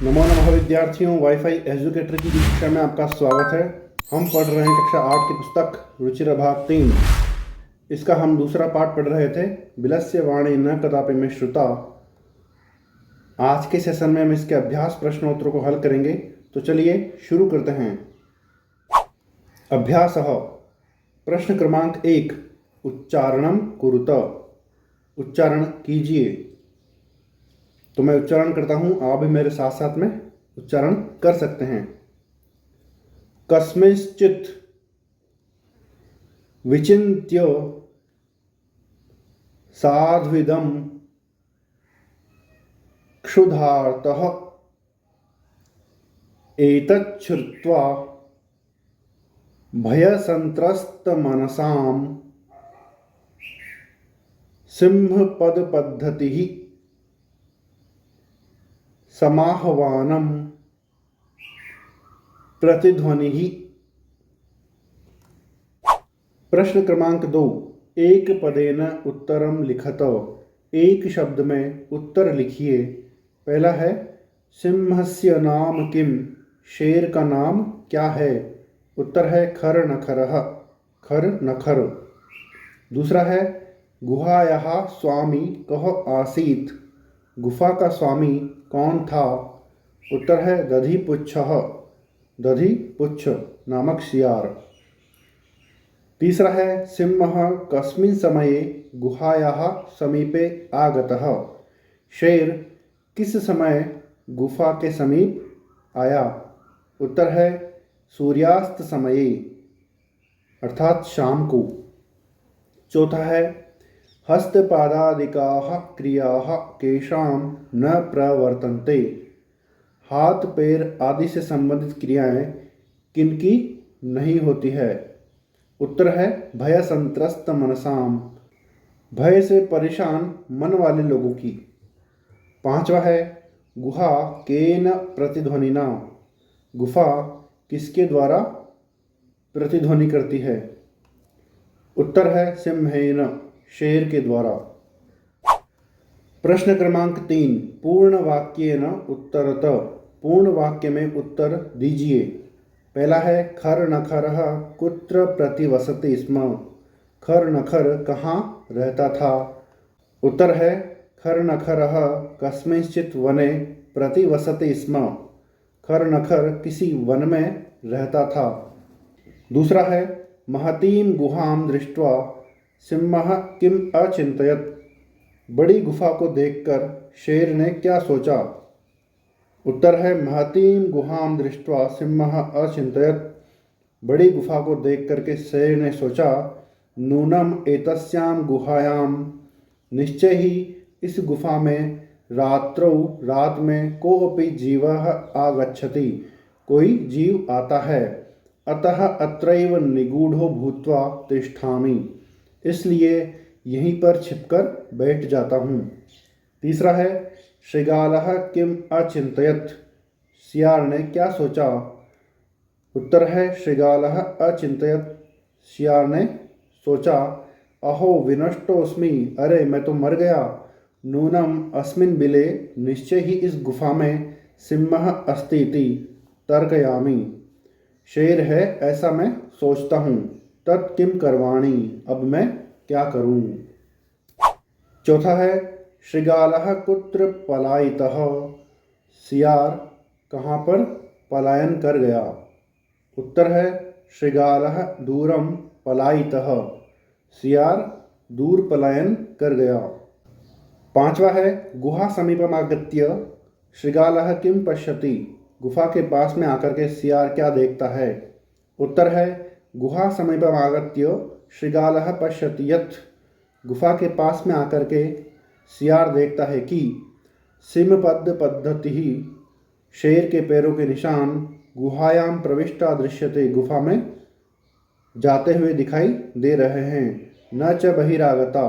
नमो नमः विद्यार्थियों, wifi educator की कक्षा में आपका स्वागत है। हम पढ़ रहे हैं कक्षा 8 की पुस्तक रुचिर भाग 3। इसका हम दूसरा पाठ पढ़ रहे थे, विलस्य वाणी न कदापि में श्रुता। आज के सेशन में हम इसके अभ्यास प्रश्नोत्तरों को हल करेंगे। तो चलिए शुरू करते हैं। अभ्यासः प्रश्न क्रमांक 1, उच्चारणं कुरुत। उच्चारण कीजिए। तो मैं उच्चारण करता हूं, आप भी मेरे साथ साथ में उच्चारण कर सकते हैं। कस्मिंश्चित् विचिन्त्य साध्विदं क्षुधार्तः एतत् श्रुत्वा भयसंत्रस्तमनसां सिंहपदपद्धतिः समाह्वानं प्रतिध्वनिः। प्रश्न क्रमांक 2, एक पदेन उत्तरम लिखत। एक शब्द में उत्तर लिखिए। पहला है सिंहस्य नाम किम। शेर का नाम क्या है? उत्तर है खर नखरः, खर नखर। दूसरा है गुहायाः स्वामी कः आसीत्। गुफा का स्वामी कौन था? उत्तर है दधिपुच्छः, दधिपुच्छ नामक सियार। तीसरा है सिंहः कस्मिन् समये गुहायाः समीपे आगतः। शेर किस समय गुफा के समीप आया? उत्तर है सूर्यास्त समये, अर्थात शाम को। चौथा है हस्तपादादिकाः क्रियाः केषां न प्रवर्तन्ते। हाथ पैर आदि से संबंधित क्रियाएं किनकी नहीं होती है? उत्तर है भय संत्रस्त मनसाम, भय से परेशान मन वाले लोगों की। पांचवा है गुहा केन प्रतिध्वनिना। गुफा किसके द्वारा प्रतिध्वनि करती है? उत्तर है सिंहेन, शेर के द्वारा। प्रश्न क्रमांक 3, पूर्ण वाक्येन उत्तरत। पूर्ण वाक्य में उत्तर दीजिए। पहला है खर नखरः कुत्र प्रतिवसति स्म। खर नखर कहाँ रहता था? उत्तर है खर नखरः कस्मिंश्चित् वने प्रतिवसति स्म। खर नखर किसी वन में रहता था। दूसरा है महतीं गुहां दृष्ट्वा सिंहः किम अचिंतयत्। बड़ी गुफा को देखकर शेर ने क्या सोचा? उत्तर है महतीं गुहां दृष्ट्वा सिंहः अचिंतयत्। बड़ी गुफा को देख करके शेर ने सोचा नूनम एतस्यां गुहायां, निश्चय ही इस गुफा में रात्रौ, रात में कोऽपि जीवः आगच्छति, कोई जीव आता है। अतः अत्रैव निगूढ़ो भूत्वा तिष्ठामि, इसलिए यहीं पर छिपकर बैठ जाता हूँ। तीसरा है शृगालः किम अचिंतयत्। सियार ने क्या सोचा? उत्तर है शृगालः अचिंतयत्। सियार ने सोचा अहो विनष्टोऽस्मि, अरे मैं तो मर गया। नूनम अस्मिन् बिले, निश्चय ही इस गुफा में सिंहः अस्ति इति तर्कयामि। शेर है ऐसा मैं सोचता हूँ। तत् किम करवाणी, अब मैं क्या करूँ? चौथा है शृगालः कुत्र पलायितः। सियार कहाँ पर पलायन कर गया? उत्तर है शृगालः दूरम पलायितः। सियार दूर पलायन कर गया। पांचवा है गुहा समीपमागत्य शृगालः किम पश्यति। गुफा के पास में आकर के सियार क्या देखता है? उत्तर है गुहा समीपमागत्य शृगालः पश्यति यत्। गुफा के पास में आकर के सियार देखता है कि सिंहपद पद्धति, शेर के पैरों के निशान गुहायां प्रविष्टा दृश्यते, गुफा में जाते हुए दिखाई दे रहे हैं। न च बहिरागता,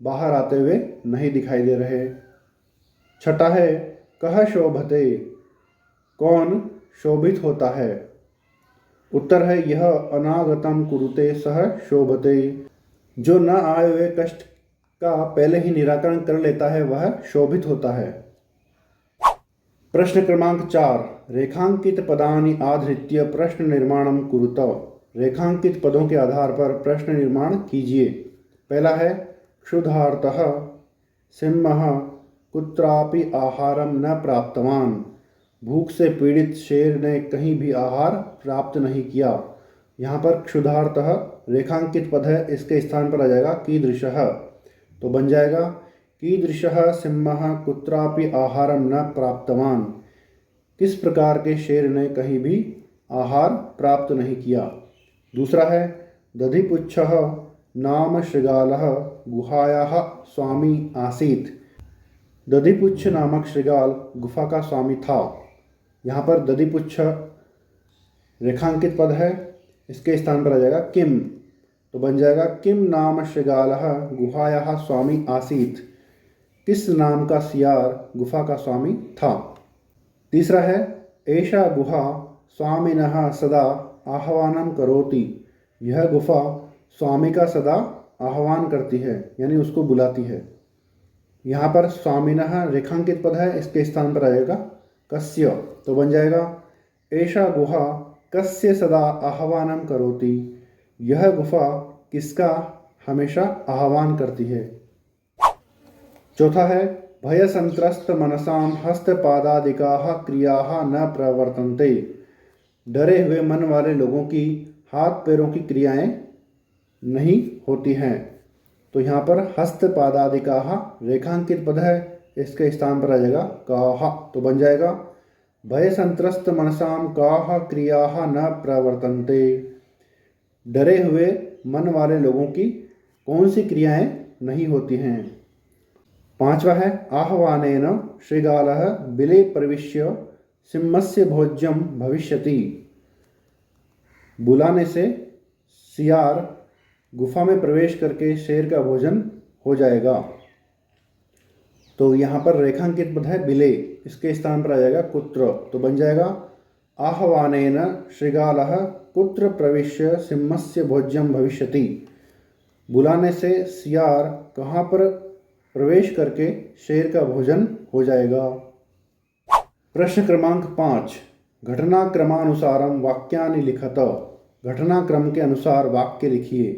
बाहर आते हुए नहीं दिखाई दे रहे। छठा है कह शोभते, कौन शोभित होता है? उत्तर है यह अनागतम कुरुते सह शोभते, जो न आए हुए कष्ट का पहले ही निराकरण कर लेता है वह शोभित होता है। प्रश्न क्रमांक 4, रेखांकित पदानि आधृत्य प्रश्न निर्माणं कुरुत। रेखांकित पदों के आधार पर प्रश्न निर्माण कीजिए। पहला है क्षुधार्तः सिंहः कुत्रापि आहारं न प्राप्तवान। भूख से पीड़ित शेर ने कहीं भी आहार प्राप्त नहीं किया। यहाँ पर क्षुधार्तः रेखांकित पद है, इसके स्थान पर आ जाएगा कीदृशः, तो बन जाएगा कीदृशः सिंहः कुत्रापि आहारं न प्राप्तवान। किस प्रकार के शेर ने कहीं भी आहार प्राप्त नहीं किया। दूसरा है दधिपुच्छः नाम शृगालः गुहायाः स्वामी आसीत्। दधिपुच्छ नामक शृगाल गुफा का स्वामी था। यहाँ पर दधिपुच्छ रेखांकित पद है, इसके स्थान पर आ जाएगा किम, तो बन जाएगा किम नाम शृगालः गुहायाः स्वामी आसीत्। किस नाम का सियार गुफा का स्वामी था। तीसरा है एषा गुहा स्वामिनः सदा आह्वानं करोति। यह गुफा स्वामी का सदा आह्वान करती है, यानी उसको बुलाती है। यहाँ पर स्वामिनः रेखांकित पद है, इसके स्थान पर आएगा कस्य, तो बन जाएगा एषा गुहा कस्य सदा आह्वानं करोति। यह गुफा किसका हमेशा आह्वान करती है। चौथा है भय संत्रस्त मनसाम हस्तपादादिकाः क्रियाः न प्रवर्तन्ते। डरे हुए मन वाले लोगों की हाथ पैरों की क्रियाएं नहीं होती हैं। तो यहाँ पर हस्तपादादिकाः रेखांकित पद है, इसके स्थान पर आ जाएगा काः, तो बन जाएगा भय संत्रस्त मनसाम काः क्रियाः न प्रवर्तन्ते। डरे हुए मन वाले लोगों की कौन सी क्रियाएं नहीं होती हैं। पांचवा है आह्वानेन शृगालः बिले प्रविश्य सिंहस्य भोज्यं भविष्यति। बुलाने से सियार गुफा में प्रवेश करके शेर का भोजन हो जाएगा। तो यहाँ पर रेखांकित पद है बिले, इसके स्थान पर आ जाएगा कुत्र, तो बन जाएगा आह्वानेन शृगालः कुत्र प्रविश्य सिंहस्य भोज्यं भविष्यति। बुलाने से सियार कहाँ पर प्रवेश करके शेर का भोजन हो जाएगा। प्रश्न क्रमांक 5, घटनाक्रमानुसारम वाक्यानि लिखत। घटनाक्रम के अनुसार वाक्य लिखिए।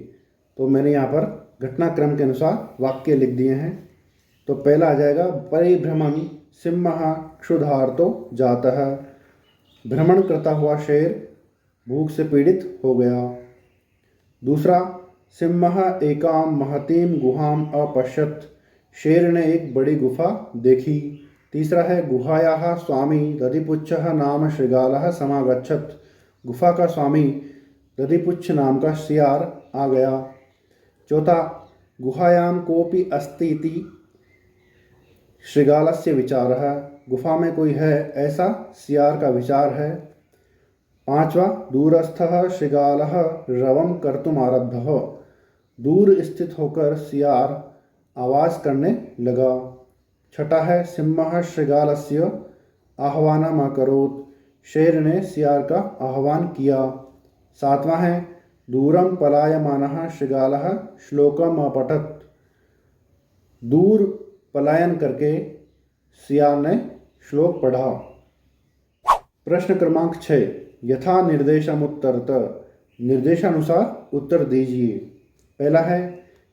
तो मैंने यहाँ पर घटनाक्रम के अनुसार वाक्य लिख दिए हैं। तो पहला आ जाएगा परिभ्रमण सिंहः क्षुधार्तो जातः। भ्रमण करता हुआ शेर भूख से पीड़ित हो गया। दूसरा सिंहः एकां महतीं गुहां अपश्यत्। शेर ने एक बड़ी गुफा देखी। तीसरा है गुहायाः स्वामी दधिपुच्छः नाम शृगालः समागच्छत्। गुफा का स्वामी दधिपुच्छ नाम का सियार आ गया। चौथा गुहायां कोऽपि अस्ति इति शृगालस्य विचारः। गुफा में कोई है ऐसा सियार का विचार है। पांचवा दूरस्थः शृगालः रवं कर्तुम् आरब्धः। दूर स्थित होकर सियार आवाज़ करने लगा। छठा है सिंहः शृगालस्य आह्वानम् अकरोत्। शेर ने सियार का आह्वान किया। सातवां है दूरं पलायमानः शृगालः श्लोकम् अपठत्। दूर पलायन करके सियार ने श्लोक पढ़ा। प्रश्न क्रमांक 6, यथा निर्देशमुत्तरत। निर्देशानुसार उत्तर दीजिए। पहला है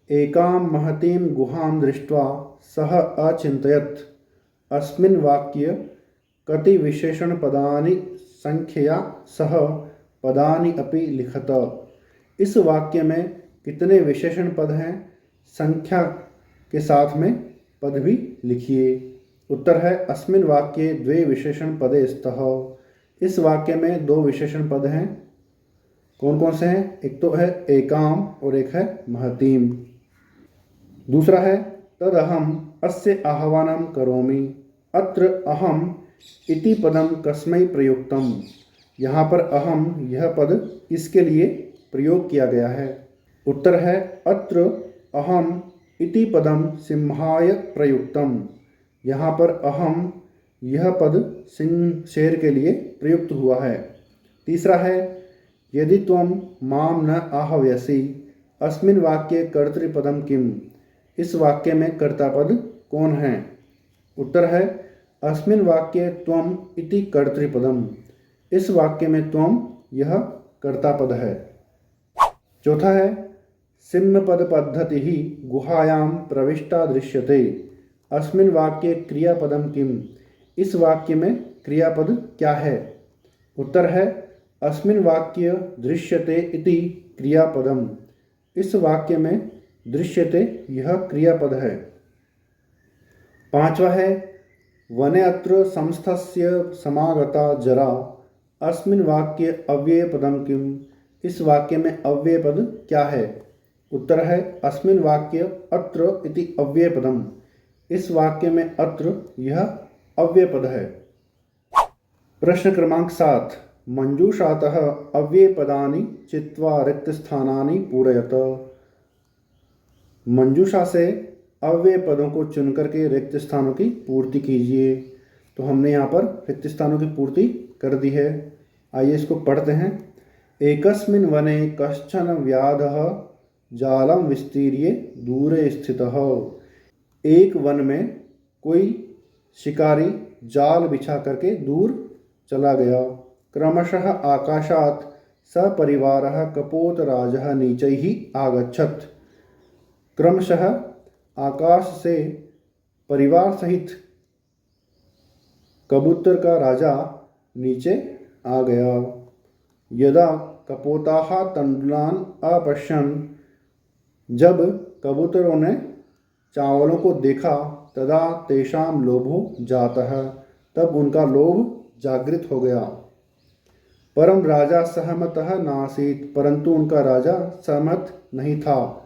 एकां महतीं गुहां दृष्ट्वा सः अचिन्तयत्। अस्मिन् वाक्ये कति विशेषणपदानि संख्यया सह पदानि अपि लिखत। इस वाक्य में कितने विशेषण पद हैं, संख्या के साथ में पद भी लिखिए। उत्तर है अस्मिन् वाक्ये द्वे विशेषण पदे स्तः। इस वाक्य में दो विशेषण पद हैं। कौन कौन से हैं? एक तो है एकाम और एक है महतीम। दूसरा है तदहम अस्य आह्वानं करोमि। अत्र अहम इति पदम कस्मै प्रयुक्तम। यहाँ पर अहम यह पद किसके लिए प्रयोग किया गया है? उत्तर है अत्र अहम इति पदम सिंहाय प्रयुक्तम। यहाँ पर अहम यह पद सिंह शेर के लिए प्रयुक्त हुआ है। तीसरा है यदि त्वं माम न आह्वयसि अस्मिन् वाक्ये कर्तृपदम किम। इस वाक्य में कर्ता पद कौन है? उत्तर है अस्मिन् वाक्ये त्वम् इति कर्तृपदम, इस वाक्य में त्वम यह कर्ता पद है। चौथा है सिंहपद पद्धति ही गुहायां प्रविष्टा दृश्यते, अस्मिन् वाक्ये क्रियापदम किम, इस वाक्य में क्रियापद क्या है। उत्तर है अस्मिन् वाक्य दृश्यते इति क्रियापदम, इस वाक्य में दृश्यते यह क्रियापद है। पांचवा है वने अत्र संस्थस्य समागता जरा, अस्मिन् वाक्ये अव्ययपदम किम, इस वाक्य में अव्ययपद क्या है। उत्तर है अस्मिन् वाक्ये अत्र इति अव्ययपदम, इस वाक्य में अत्र यह अव्ययपद है। प्रश्न क्रमांक 7, मंजूषातः अव्ययपदानि चित्वा रिक्तस्थानानि पूरयत, मंजूषा से अव्यय पदों को चुनकर के रिक्त स्थानों की पूर्ति कीजिए। तो हमने यहाँ पर रिक्त स्थानों की पूर्ति कर दी है। आइए इसको पढ़ते हैं। एकस्मिन् वने कश्चन व्याधः जालं विस्तीर्य दूरे स्थितः, एक वन में कोई शिकारी जाल बिछा करके दूर चला गया। क्रमशः आकाशात् सपरिवारः कपोतराजः नीचैः आगच्छत्, क्रमशः आकाश से परिवार सहित कबूतर का राजा नीचे आ गया। यदा कपोताः तण्डुलान् अपश्यन्, जब कबूतरों ने चावलों को देखा, तदा तेषां लोभो जातः, तब उनका लोभ जागृत हो गया। परम राजा सहमतः नासीत्, परंतु उनका राजा सहमत नहीं था।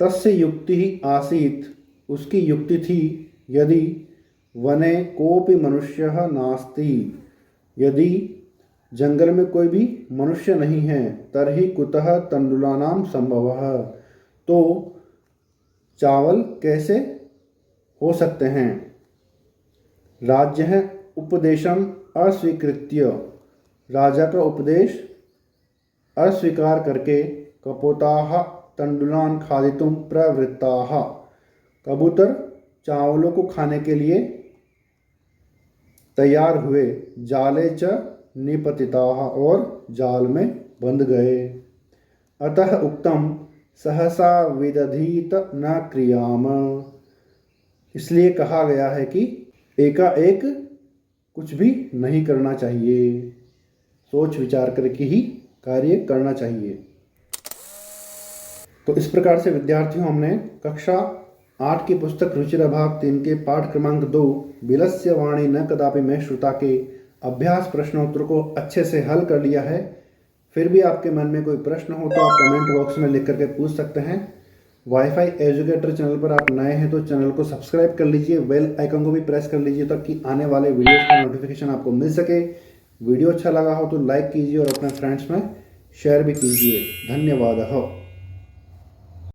तस्य युक्ति ही आसीत्, उसकी युक्ति थी, यदि वने कोपि मनुष्यः नास्ति, यदि जंगल में कोई भी मनुष्य नहीं है, तर्हि कुतः तण्डुलानां संभवः, तो चावल कैसे हो सकते हैं। राज्ञः उपदेशम अस्वीकृत्य, राजा का उपदेश अस्वीकार करके कपोताः तण्डुलान् खादितुं प्रवृत्ताः, कबूतर चावलों को खाने के लिए तैयार हुए। जाले च निपतिताः, और जाल में बंध गए। अतः उक्तम सहसा विदधीत न क्रियाम, इसलिए कहा गया है कि एकाएक कुछ भी नहीं करना चाहिए, सोच विचार करके ही कार्य करना चाहिए। तो इस प्रकार से विद्यार्थियों, हमने कक्षा 8 की पुस्तक रुचिर भाग 3 के पाठ क्रमांक 2 बिलस्य वाणी न कदापि में श्रुता के अभ्यास प्रश्नोत्तर को अच्छे से हल कर लिया है। फिर भी आपके मन में कोई प्रश्न हो तो आप कमेंट बॉक्स में लिख करके पूछ सकते हैं। वाईफाई एजुकेटर चैनल पर आप नए हैं तो चैनल को सब्सक्राइब कर लीजिए, बेल आइकन को भी प्रेस कर लीजिए ताकि आने वाले वीडियोस का नोटिफिकेशन आपको मिल सके। वीडियो अच्छा लगा हो तो लाइक कीजिए और अपने फ्रेंड्स में शेयर भी कीजिए। धन्यवाद।